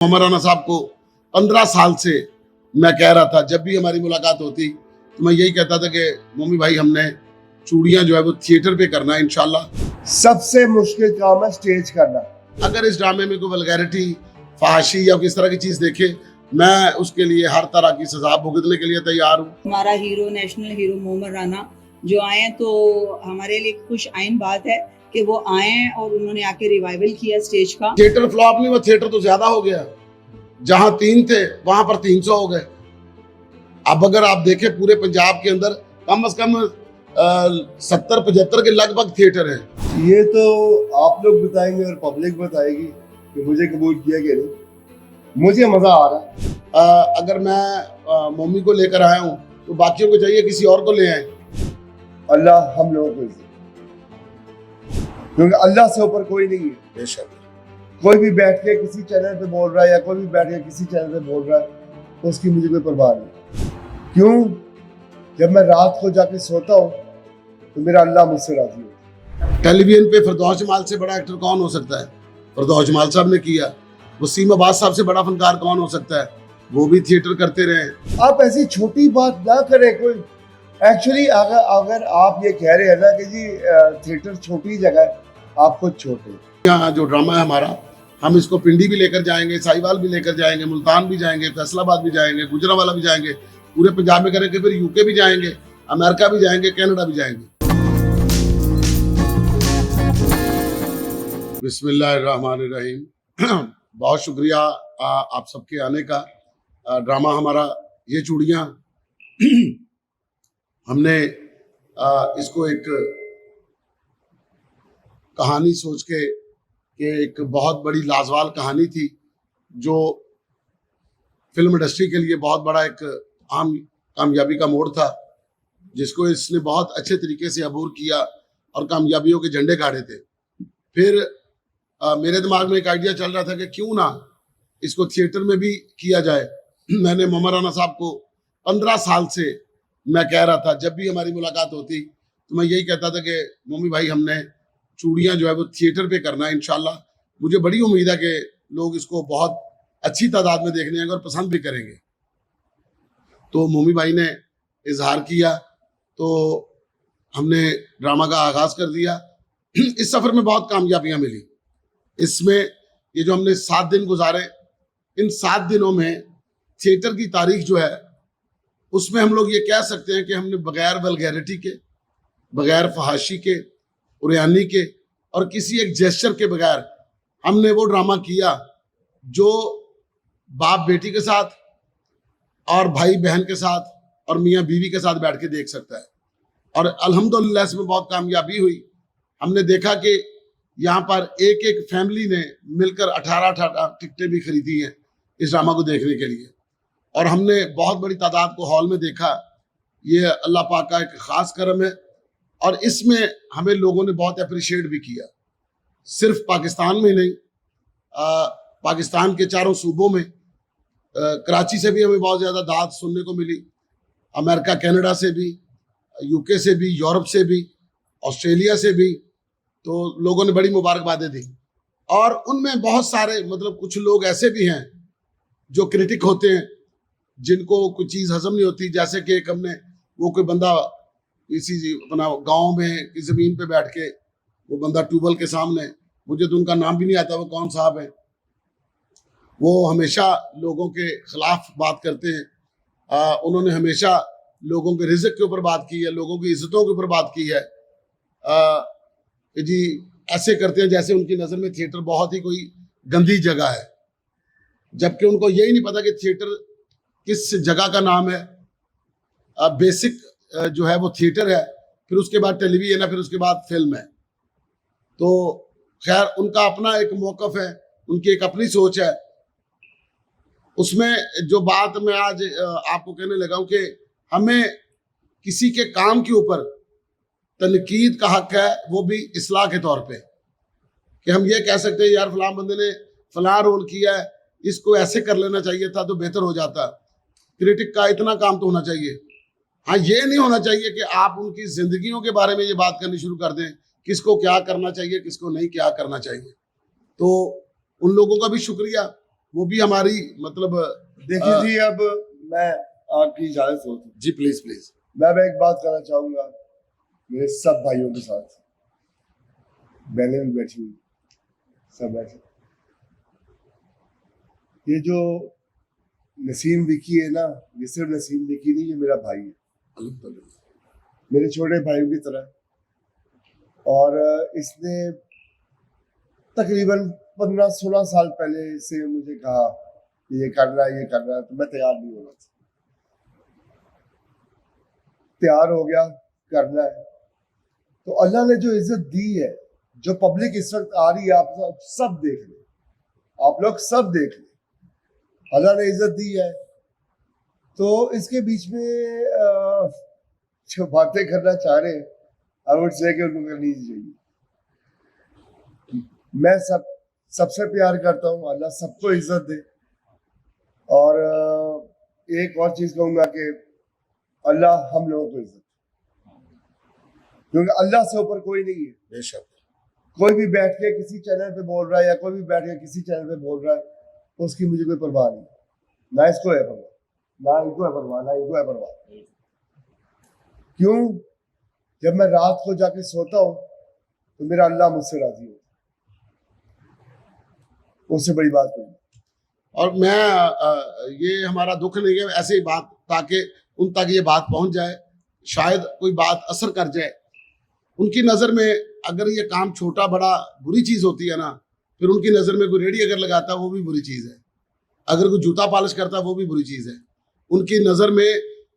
मोहम्मद राना साहब को 15 साल से मैं कह रहा था, जब भी हमारी मुलाकात होती तो मैं यही कहता था कि मम्मी भाई हमने चूड़ियां जो है वो थिएटर पे करना है इंशाल्लाह। सबसे मुश्किल काम है स्टेज करना। अगर इस ड्रामे में कोई वल्गैरिटी, फहाशी या किस तरह की चीज देखे, मैं उसके लिए हर तरह की सजा भुगतने के लिए तैयार हूँ। हमारा hero, national hero Mohammed Rana जो आए तो हमारे लिए खुश आइन बात है कि वो आए और उन्होंने आके रिवाइवल किया स्टेज का। थिएटर फ्लॉप नहीं हुआ, थिएटर तो ज्यादा हो गया। जहां 3 थे वहां पर 300 हो गए। अब अगर आप देखें पूरे पंजाब के अंदर कम से कम 70-75 के लगभग थिएटर हैं। ये तो आप लोग बताएंगे और पब्लिक बताएगी कि मुझे कबूल किया कि नहीं। मुझे मजा आ रहा है। अगर मैं मम्मी को लेकर आया हूँ तो बाकियों को चाहिए किसी और को ले आए। अल्लाह हम लोगों को इज्जत, क्योंकि अल्लाह से ऊपर कोई नहीं है। बेशक कोई भी बैठ के किसी चैनल पे बोल रहा है या कोई भी बैठ के किसी चैनल पे बोल रहा है तो उसकी मुझे कोई परवाह नहीं। क्यों? जब मैं रात को जाके सोता हूँ तो मेरा अल्लाह मुझसे राजी है। टेलीविजन पे फिरदौस जमाल से बड़ा एक्टर कौन हो सकता है? फिरदौस जमाल साहब ने किया। वसीम अब्बास साहब से बड़ा फनकार कौन हो सकता है? वो भी थिएटर करते रहे। आप ऐसी छोटी बात ना करें। कोई एक्चुअली अगर आप ये कह रहे हैं ना कि जी थिएटर छोटी जगह है, आप खुद छोटे। यहाँ जो ड्रामा है हमारा, हम इसको पिंडी भी लेकर जाएंगे, साहिवाल भी लेकर जाएंगे, मुल्तान भी जाएंगे, फैसलाबाद भी जाएंगे, गुजरांवाला भी जाएंगे, पूरे पंजाब में करेंगे, फिर यूके भी जाएंगे, अमेरिका भी जाएंगे, कनाडा भी जाएंगे। बिस्मिल्लाहिर्रहमानिर्रहीम। बहुत शुक्रिया आप सबके आने का। ड्रामा हमारा ये चूड़ियाँ, हमने इसको एक कहानी सोच के कि एक बहुत बड़ी लाजवाल कहानी थी जो फिल्म इंडस्ट्री के लिए बहुत बड़ा एक आम कामयाबी का मोड़ था, जिसको इसने बहुत अच्छे तरीके से अबूर किया और कामयाबियों के झंडे गाड़े थे। फिर मेरे दिमाग में एक आइडिया चल रहा था कि क्यों ना इसको थिएटर में भी किया जाए। मैंने मोहम्मद राना साहब को 15 साल से मैं कह रहा था, जब भी हमारी मुलाकात होती तो मैं यही कहता था कि मम्मी भाई हमने चूड़ियां जो है वो थिएटर पे करना है इंशाल्लाह। मुझे बड़ी उम्मीद है कि लोग इसको बहुत अच्छी तादाद में देखने आएंगे और पसंद भी करेंगे। तो मम्मी भाई ने इजहार किया तो हमने ड्रामा का आगाज कर दिया। इस सफर में बहुत कामयाबियां मिली। इसमें ये जो हमने 7 दिन गुजारे, इन 7 दिनों में थिएटर की तारीख जो है उसमें हम लोग ये कह सकते हैं कि हमने बगैर वल्गैरिटी के, बगैर फहाशी के, उरियानी के और किसी एक जेस्चर के बगैर हमने वो ड्रामा किया जो बाप बेटी के साथ और भाई बहन के साथ और मियाँ बीवी के साथ बैठ के देख सकता है। और अल्हम्दुलिल्लाह इसमें बहुत कामयाबी हुई। हमने देखा कि यहाँ पर एक एक फैमिली ने मिलकर 18 टिकटें भी खरीदी हैं इस ड्रामा को देखने के लिए, और हमने बहुत बड़ी तादाद को हॉल में देखा। ये अल्लाह पाक का एक ख़ास करम है और इसमें हमें लोगों ने बहुत अप्रिशिएट भी किया। सिर्फ पाकिस्तान में नहीं, पाकिस्तान के चारों सूबों में, कराची से भी हमें बहुत ज़्यादा दाद सुनने को मिली, अमेरिका कनाडा से भी, यूके से भी, यूरोप से भी, ऑस्ट्रेलिया से भी। तो लोगों ने बड़ी मुबारकबादें दी। और उनमें बहुत सारे मतलब कुछ लोग ऐसे भी हैं जो क्रिटिक होते हैं, जिनको कोई चीज़ हजम नहीं होती। जैसे कि एक हमने वो कोई बंदा इसी अपना गांव में की ज़मीन पे बैठ के, वो बंदा ट्यूबवेल के सामने, मुझे तो उनका नाम भी नहीं आता वो कौन साहब है, वो हमेशा लोगों के खिलाफ बात करते हैं। उन्होंने हमेशा लोगों के रिज़्क़ के ऊपर बात की है, लोगों की इज्जतों के ऊपर बात की है। कि जी ऐसे करते हैं जैसे उनकी नज़र में थिएटर बहुत ही कोई गंदी जगह है, जबकि उनको यही नहीं पता कि थिएटर किस जगह का नाम है। बेसिक जो है वो थिएटर है, फिर उसके बाद टेलीविजन है, फिर उसके बाद फिल्म है। तो खैर उनका अपना एक मौक़िफ़ है, उनकी एक अपनी सोच है। उसमें जो बात मैं आज आपको कहने लगा हूँ कि हमें किसी के काम के ऊपर तनकीद का हक है, वो भी इस्लाह के तौर पे, कि हम ये कह सकते हैं यार फलां बंदे ने फलां रोल किया है, इसको ऐसे कर लेना चाहिए था तो बेहतर हो जाता। क्रिटिक का इतना काम तो होना चाहिए। हाँ, ये नहीं होना चाहिए कि आप उनकी जिंदगियों के बारे में ये बात करनी शुरू कर दें, किसको क्या करना चाहिए, किसको नहीं क्या करना चाहिए। तो उन लोगों का भी शुक्रिया वो भी हमारी मतलब देखिए जी, अब मैं आपकी इजाजत होती हूँ, जी प्लीज प्लीज। मैं एक बात करना चाहूंगा मेरे सब भाइयों के साथ, बहनें भी बैठी हुई, सब बैठे। ये जो नसीम विकी है ना, ये सिर्फ नसीम विकी नहीं, ये मेरा भाई है, मेरे छोटे भाइयों की तरह। और इसने तकरीबन 15-16 साल पहले से मुझे कहा कि ये करना है, ये करना है, तो मैं तैयार नहीं हो रहा था। तैयार हो गया, करना है। तो अल्लाह ने जो इज्जत दी है, जो पब्लिक इस वक्त आ रही है, आप सब देख लें, आप लोग सब देख लें, अल्लाह ने इज्जत दी है। तो इसके बीच में जो बातें करना चाह रहे हैं, आई वुड से कि उनको करनी चाहिए। मैं सबसे प्यार करता हूँ, अल्लाह सबको इज्जत दे। और एक और चीज कहूंगा कि अल्लाह हम लोगों को इज्जत, क्योंकि अल्लाह से ऊपर कोई नहीं है। बेशक कोई भी बैठ के किसी चैनल पे बोल रहा है या कोई भी बैठ के किसी चैनल पे बोल रहा है, उसकी मुझे कोई परवाह नहीं, ना इसको है परवाह, ना इनको है परवाह, ना इनको है परवाह। क्यों? जब मैं रात को जाके सोता हूँ तो मेरा अल्लाह मुझसे राजी हो, उससे बड़ी बात कोई नहीं। और मैं ये हमारा दुख नहीं है, ऐसे ही बात, ताकि उन तक ये बात पहुंच जाए, शायद कोई बात असर कर जाए उनकी नजर में। अगर ये काम छोटा बड़ा बुरी चीज होती है ना, फिर उनकी नजर में कोई रेडी अगर लगाता है वो भी बुरी चीज है, अगर कोई जूता पॉलिश करता है वो भी बुरी चीज है। उनकी नजर में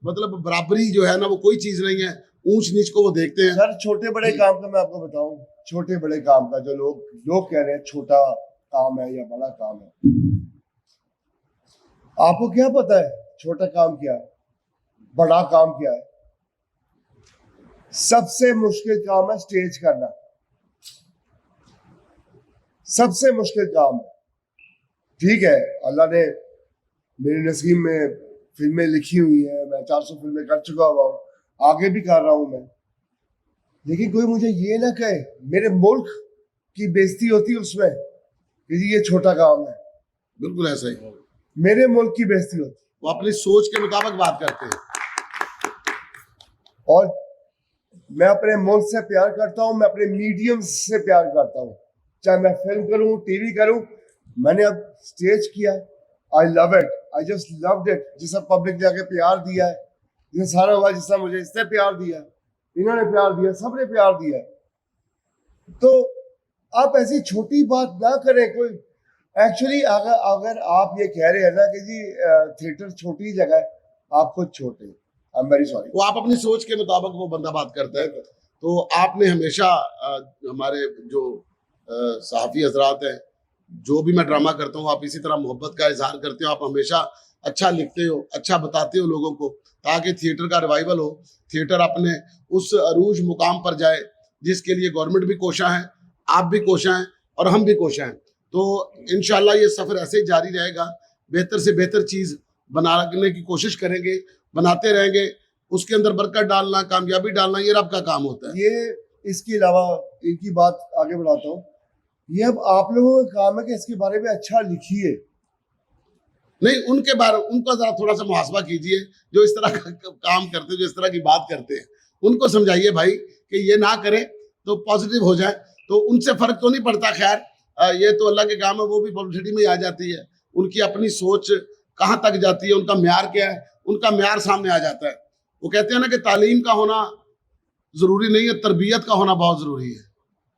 मतलब बराबरी जो है ना, वो कोई चीज नहीं है, ऊंच नीच को वो देखते हैं। सर छोटे बड़े काम का मैं आपको बताऊं, छोटे बड़े काम का जो लोग कह रहे हैं छोटा काम है या बड़ा काम है, आपको क्या पता है छोटा काम क्या है, बड़ा काम क्या है? सबसे मुश्किल काम है स्टेज करना, सबसे मुश्किल काम है। ठीक है, अल्लाह ने मेरे नसीब में फिल्में लिखी हुई है, मैं 400 फिल्में कर चुका हुआ हूँ, आगे भी कर रहा हूं मैं। लेकिन कोई मुझे ये ना कहे, मेरे मुल्क की बेइज्जती होती है उसमें कि जी ये छोटा काम है। बिल्कुल ऐसा ही, मेरे मुल्क की बेइज्जती होती है। वो अपनी सोच के मुताबिक बात करते हैं। और मैं अपने मुल्क से प्यार करता हूं, मैं अपने मीडियम से प्यार करता हूं, चाहे मैं फिल्म करूं, टीवी करूं। मैंने अब स्टेज किया, I love it, I just loved it. जिसने पब्लिक ने आके प्यार दिया है, जिसने सारा हुआ, जिसने मुझे इसने प्यार दिया, इन्होंने प्यार दिया, सबने प्यार दिया। तो आप ऐसी छोटी बात ना करें। कोई एक्चुअली अगर आप ये कह रहे हैं ना कि जी थिएटर छोटी जगह है, आप खुद छोटे, आई एम वेरी सॉरी। वो आप अपनी सोच के मुताबिक वो बंदा बात करता है। तो आपने हमेशा हमारे जो सहाफ़ी हजरात हैं, जो भी मैं ड्रामा करता हूँ, आप इसी तरह मोहब्बत का इजहार करते हो। आप हमेशा अच्छा लिखते हो, अच्छा बताते हो लोगों को, ताकि थिएटर का रिवाइवल हो, थिएटर अपने उस अरूज मुकाम पर जाए जिसके लिए गवर्नमेंट भी कोशा है, आप भी कोशा हैं और हम भी कोशा हैं। तो इंशाल्लाह ये सफ़र ऐसे ही जारी रहेगा, बेहतर से बेहतर चीज़ बनाने की कोशिश करेंगे, बनाते रहेंगे। उसके अंदर बरकत डालना, कामयाबी डालना, ये रब का काम होता है। ये इसके अलावा इनकी बात आगे बढ़ाता हूँ, ये अब आप लोगों का काम है कि इसके बारे में अच्छा लिखिए। नहीं, उनके बारे उनका जरा थोड़ा सा मुहासबा कीजिए, जो इस तरह का काम करते हैं, जो इस तरह की बात करते हैं, उनको समझाइए भाई कि ये ना करें तो पॉजिटिव हो जाए। तो उनसे फर्क तो नहीं पड़ता, खैर ये तो अल्लाह के काम है, वो भी पब्लिसिटी में आ जाती है। उनकी अपनी सोच कहाँ तक जाती है, उनका म्यार क्या है, उनका म्यार सामने आ जाता है। वो कहते हैं ना कि तालीम का होना जरूरी नहीं है, तरबियत का होना बहुत जरूरी है।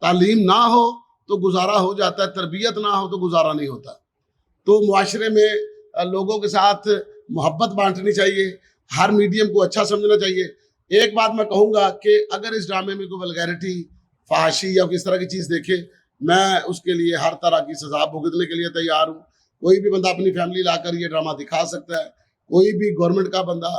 तालीम ना हो तो गुजारा हो जाता है, तरबियत ना हो तो गुजारा नहीं होता। तो मुआशरे में लोगों के साथ मोहब्बत बांटनी चाहिए, हर मीडियम को अच्छा समझना चाहिए। एक बात मैं कहूँगा कि अगर इस ड्रामे में कोई वल्गैरिटी, फहाशी या किस तरह की चीज़ देखे, मैं उसके लिए हर तरह की सजा भुगतने के लिए तैयार हूँ। कोई भी बंदा अपनी फैमिली लाकर ये ड्रामा दिखा सकता है, कोई भी गवर्नमेंट का बंदा,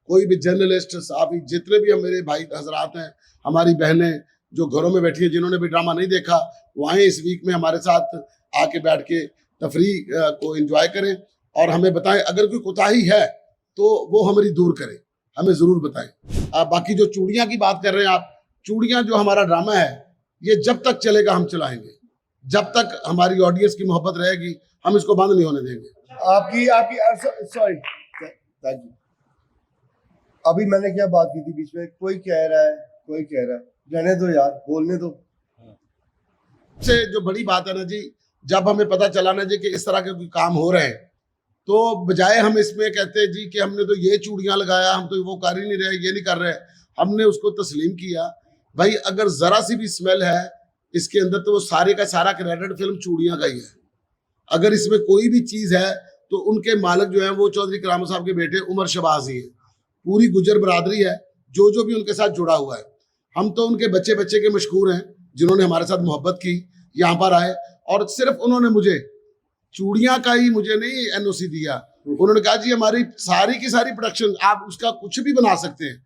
कोई भी जर्नलिस्ट, साहबी, जितने भी हम मेरे भाई हजरात हैं, हमारी बहनें जो घरों में बैठी है, जिन्होंने भी ड्रामा नहीं देखा, वो आए इस वीक में हमारे साथ आके बैठ के तफरी को एंजॉय करें और हमें बताएं। अगर कोई कोताही है तो वो हमारी दूर करें, हमें ज़रूर बताएं। बाकी जो चूड़ियाँ की बात कर रहे हैं आप, चूड़ियाँ जो हमारा ड्रामा है, ये जब तक चलेगा हम चलाएंगे, जब तक हमारी ऑडियंस की मोहब्बत रहेगी हम इसको बंद नहीं होने देंगे। आपकी आपकी सॉरी, थैंक यू। अभी मैंने क्या बात की थी बीच में, कोई कह रहा है, रहने दो यार, बोलने दो। से जो बड़ी बात है ना जी, जब हमें पता चला ना जी कि इस तरह के कोई काम हो रहे हैं, तो बजाय हम इसमें कहते हैं जी कि हमने तो ये चूड़ियां लगाया, हम तो वो कर ही नहीं रहे, ये नहीं कर रहे, हमने उसको तस्लीम किया। भाई अगर जरा सी भी स्मेल है इसके अंदर तो वो सारे का सारा क्रेडिट फिल्म चूड़ियां का ही है। अगर इसमें कोई भी चीज है तो उनके मालिक जो है वो चौधरी करामत साहब के बेटे उमर शहबाज ही है। पूरी गुजर बरादरी है जो भी उनके साथ जुड़ा हुआ है। हम तो उनके बच्चे बच्चे के मशहूर हैं जिन्होंने हमारे साथ मोहब्बत की, यहाँ पर आए और सिर्फ उन्होंने मुझे चूड़ियां का ही मुझे नहीं एनओसी दिया। उन्होंने कहा जी हमारी सारी की सारी प्रोडक्शन आप उसका कुछ भी बना सकते हैं,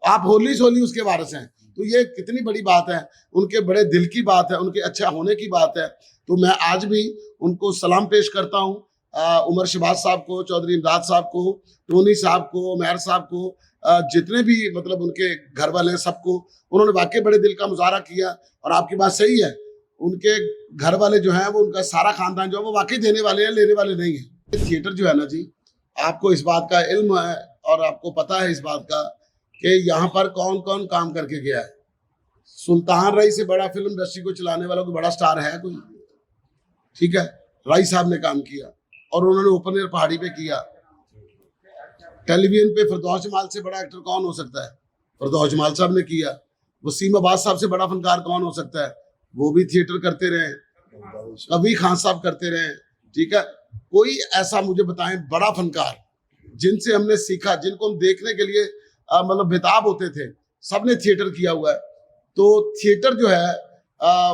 आप होली सोली उसके वारिस हैं। तो ये कितनी बड़ी बात है, उनके बड़े दिल की बात है, उनके अच्छा होने की बात है। तो मैं आज भी उनको सलाम पेश करता हूँ, उमर शहबाज साहब को, चौधरी इमदाद साहब को, टोनी साहब को, मेहर साहब को, जितने भी मतलब उनके घर वाले सबको, उन्होंने वाकई बड़े दिल का मुजाहरा किया। और आपकी बात सही है, उनके घर वाले जो हैं वो उनका सारा खानदान जो है वो वाकई देने वाले हैं, लेने वाले नहीं है। थिएटर जो है ना जी, आपको इस बात का इल्म है और आपको पता है इस बात का कि यहाँ पर कौन कौन काम करके गया है। सुल्तान रई से बड़ा फिल्म इंडस्ट्री को चलाने वाला कोई बड़ा स्टार है कोई? ठीक है, राई साहब ने काम किया और उन्होंने ओपन एयर पहाड़ी पे किया। टेलीविजन पे फिरदौस जमाल से बड़ा एक्टर कौन हो सकता है? फिरदौस जमाल साहब ने किया। वसीम अब्बास साहब से बड़ा फनकार कौन हो सकता है? वो भी थिएटर करते रहे। कभी खान साहब करते रहे। ठीक है, कोई ऐसा मुझे बताएं बड़ा फनकार जिनसे हमने सीखा, जिनको हम देखने के लिए मतलब बेताब होते थे, सबने थिएटर किया हुआ है। तो थिएटर जो है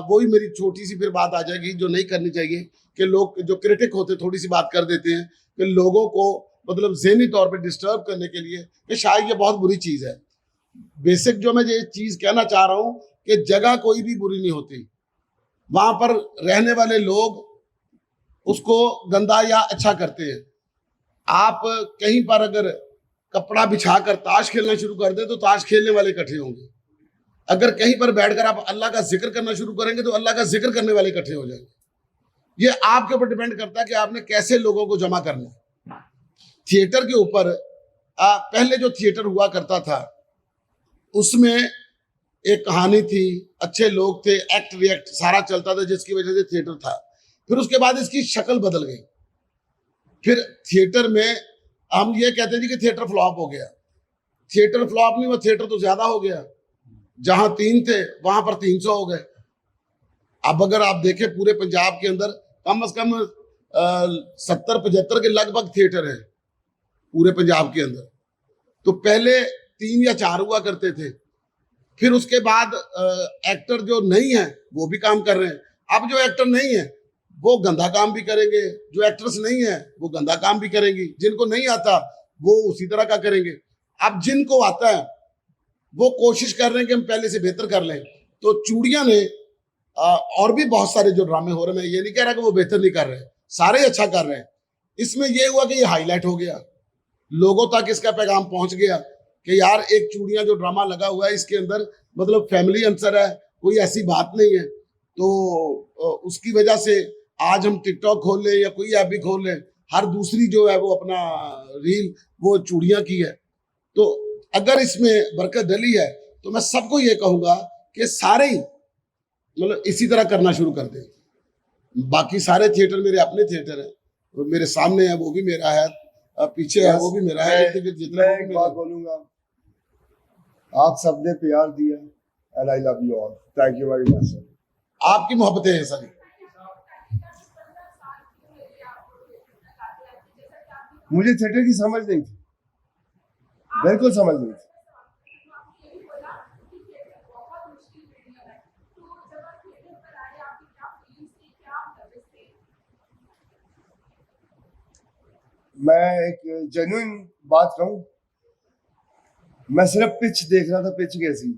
वही मेरी छोटी सी फिर बात आ जाएगी जो नहीं करनी चाहिए कि लोग जो क्रिटिक होते थोड़ी सी बात कर देते हैं कि लोगों को मतलब ज़हनी तौर पे डिस्टर्ब करने के लिए, कि शायद ये बहुत बुरी चीज़ है। बेसिक जो मैं ये चीज़ कहना चाह रहा हूँ कि जगह कोई भी बुरी नहीं होती, वहाँ पर रहने वाले लोग उसको गंदा या अच्छा करते हैं। आप कहीं पर अगर कपड़ा बिछा कर ताश खेलना शुरू कर दे तो ताश खेलने वाले इकट्ठे होंगे। अगर कहीं पर बैठकर आप अल्लाह का जिक्र करना शुरू करेंगे तो अल्लाह का जिक्र करने वाले इकट्ठे हो जाएंगे। ये आपके ऊपर डिपेंड करता है कि आपने कैसे लोगों को जमा करना है। थिएटर के ऊपर पहले जो थिएटर हुआ करता था उसमें एक कहानी थी, अच्छे लोग थे, एक्ट रिएक्ट सारा चलता था, जिसकी वजह से थिएटर था। फिर उसके बाद इसकी शक्ल बदल गई। फिर थिएटर में हम ये कहते हैं कि थिएटर फ्लॉप हो गया। थिएटर फ्लॉप नहीं हुआ, थिएटर तो ज्यादा हो गया। जहां 3 थे वहां पर 300 हो गए। अब अगर आप देखें पूरे पंजाब के अंदर कम से कम 70-75 के लगभग थिएटर है पूरे पंजाब के अंदर। तो पहले 3 या 4 हुआ करते थे। फिर उसके बाद एक्टर जो नहीं है वो भी काम कर रहे हैं। अब जो एक्टर नहीं है वो गंदा काम भी करेंगे, जो एक्ट्रेस नहीं है वो गंदा काम भी करेंगी, जिनको नहीं आता वो उसी तरह का करेंगे। अब जिनको आता है वो कोशिश कर रहे हैं कि हम पहले से बेहतर कर लें। तो चूड़ियां ने और भी बहुत सारे जो ड्रामे हो रहे हैं, मैं ये नहीं कह रहा कि वो बेहतर नहीं कर रहे, सारे अच्छा कर रहे हैं। इसमें ये हुआ कि ये हाईलाइट हो गया, लोगों तक इसका पैगाम पहुंच गया कि यार एक चूड़ियां जो ड्रामा लगा हुआ है इसके अंदर मतलब फैमिली आंसर है, कोई ऐसी बात नहीं है। तो उसकी वजह से आज हम टिकटॉक खोल लें या कोई ऐप भी खोल लें, हर दूसरी जो है वो अपना रील वो चूड़ियां की है। तो अगर इसमें बरकत डली है तो मैं सबको ये कहूंगा कि सारे ही मतलब इसी तरह करना शुरू कर दें। बाकी सारे थिएटर मेरे अपने थिएटर हैं, वो मेरे सामने है वो भी मेरा है, पीछे है वो भी मेरा है। मैं एक बात बोलूंगा, आप सबने प्यार दिया and I love you all, thank you very much sir. आपकी मोहब्बतें हैं सर। मुझे थिएटर की समझ नहीं थी, बिल्कुल समझ नहीं थी। मैं एक जेन्युइन बात कहूं, मैं सिर्फ पिच देख रहा था, पिच कैसी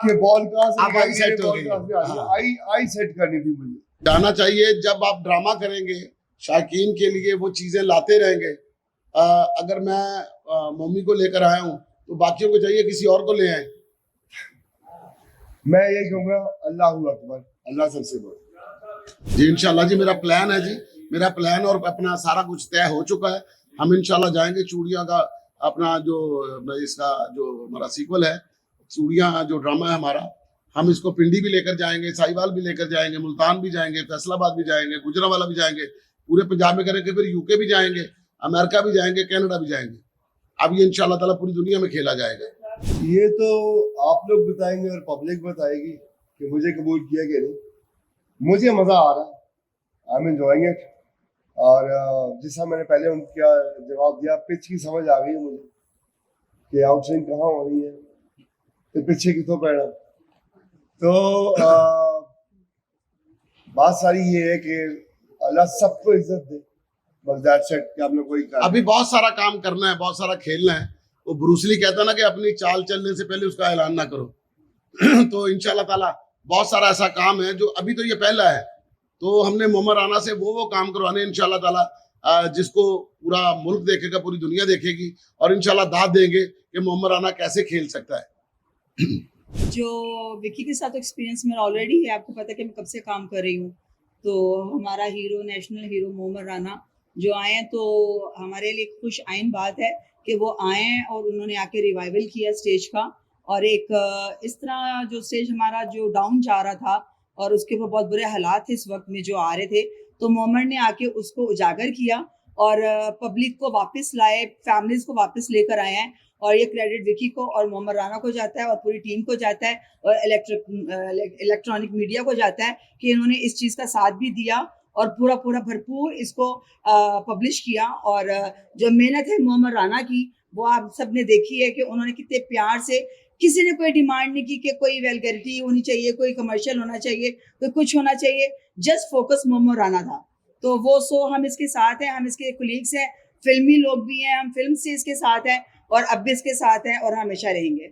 कि बॉल कहां से आई सेट हो गई। आई सेट करनी थी मुझे। जाना चाहिए जब आप ड्रामा करेंगे शायकीन के लिए वो चीजें लाते रहेंगे। अगर मैं मम्मी को लेकर आया हूँ तो बाकियों को चाहिए किसी और को ले आए। मैं ये कहूंगा अल्लाह अकबर, अल्लाह सबसे बड़ा। जी इंशाल्लाह जी, मेरा प्लान है जी, मेरा प्लान और अपना सारा कुछ तय हो चुका है। हम इंशाल्लाह जाएंगे चूड़ियाँ का अपना जो इसका जो हमारा सीक्वल है, चूड़ियाँ जो ड्रामा है हमारा, हम इसको पिंडी भी लेकर जाएंगे, साहिवाल भी लेकर जाएंगे, मुल्तान भी जाएंगे, फैसलाबाद भी जाएंगे, गुजरांवाला भी जाएंगे, पूरे पंजाब में करेंगे, फिर यूके भी जाएंगे, अमेरिका भी जाएंगे, कनाडा भी जाएंगे। अब ये इंशाल्लाह ताला पूरी दुनिया में खेला जाएगा। ये तो आप लोग बताएंगे और पब्लिक बताएगी कि मुझे कबूल किया कि नहीं। मुझे मज़ा आ रहा है, आई एम एंजॉयिंग इट। और जैसा मैंने पहले उनका जवाब दिया, पिच की समझ आ गई है मुझे कि आउटस्विंग कहाँ हो रही है, तो पीछे कितों पैना। तो बात सारी ये है कि अल्लाह सबको इज्जत दे, बस दैट्स इट। कि आप लोग कोई अभी बहुत सारा काम करना है, बहुत सारा खेलना है। वो ब्रूसली कहता ना कि अपनी चाल चलने से पहले उसका ऐलान ना करो। तो इंशाल्लाह ताला बहुत सारा ऐसा काम है जो अभी तो ये पहला है, तो हमने मोहम्मद राना से वो काम करवाने इंशाल्लाह ताला, जिसको पूरा मुल्क देखेगा, पूरी दुनिया देखेगी, और इंशाल्लाह दाद देंगे कि मोहम्मद राना कैसे खेल सकता है। जो विकी के साथ एक्सपीरियंस मेरा ऑलरेडी है, आपको पता है कि मैं कब से काम कर रही हूँ। तो हमारा hero, national hero Mohammed Rana जो आए हैं, तो हमारे लिए खुश आइन बात है कि वो आए हैं और उन्होंने आके रिवाइवल किया स्टेज का। और एक इस तरह जो स्टेज हमारा जो डाउन जा रहा था और उसके ऊपर बहुत बुरे हालात थे इस वक्त में जो आ रहे थे, तो मोहम्मद ने आके उसको उजागर किया और पब्लिक को वापस लाए, फैमिलीज को वापस लेकर आए हैं। और ये क्रेडिट विकी को और मोहम्मद राना को जाता है और पूरी टीम को जाता है और इलेक्ट्रॉनिक मीडिया को जाता है कि इन्होंने इस चीज़ का साथ भी दिया और पूरा भरपूर इसको पब्लिश किया। और जो मेहनत है मोहम्मद राना की, वो आप सब ने देखी है कि उन्होंने कितने प्यार से, किसी ने कोई डिमांड नहीं की कि कोई वेलगैरिटी होनी चाहिए, कोई कमर्शियल होना चाहिए, कोई कुछ होना चाहिए, जस्ट फोकस मोहम्मद राना था। तो वो हम इसके साथ हैं, हम इसके कोलीग्स हैं, फिल्मी लोग भी हैं, हम फिल्म से इसके साथ हैं और अब भी इसके साथ हैं और हमेशा रहेंगे।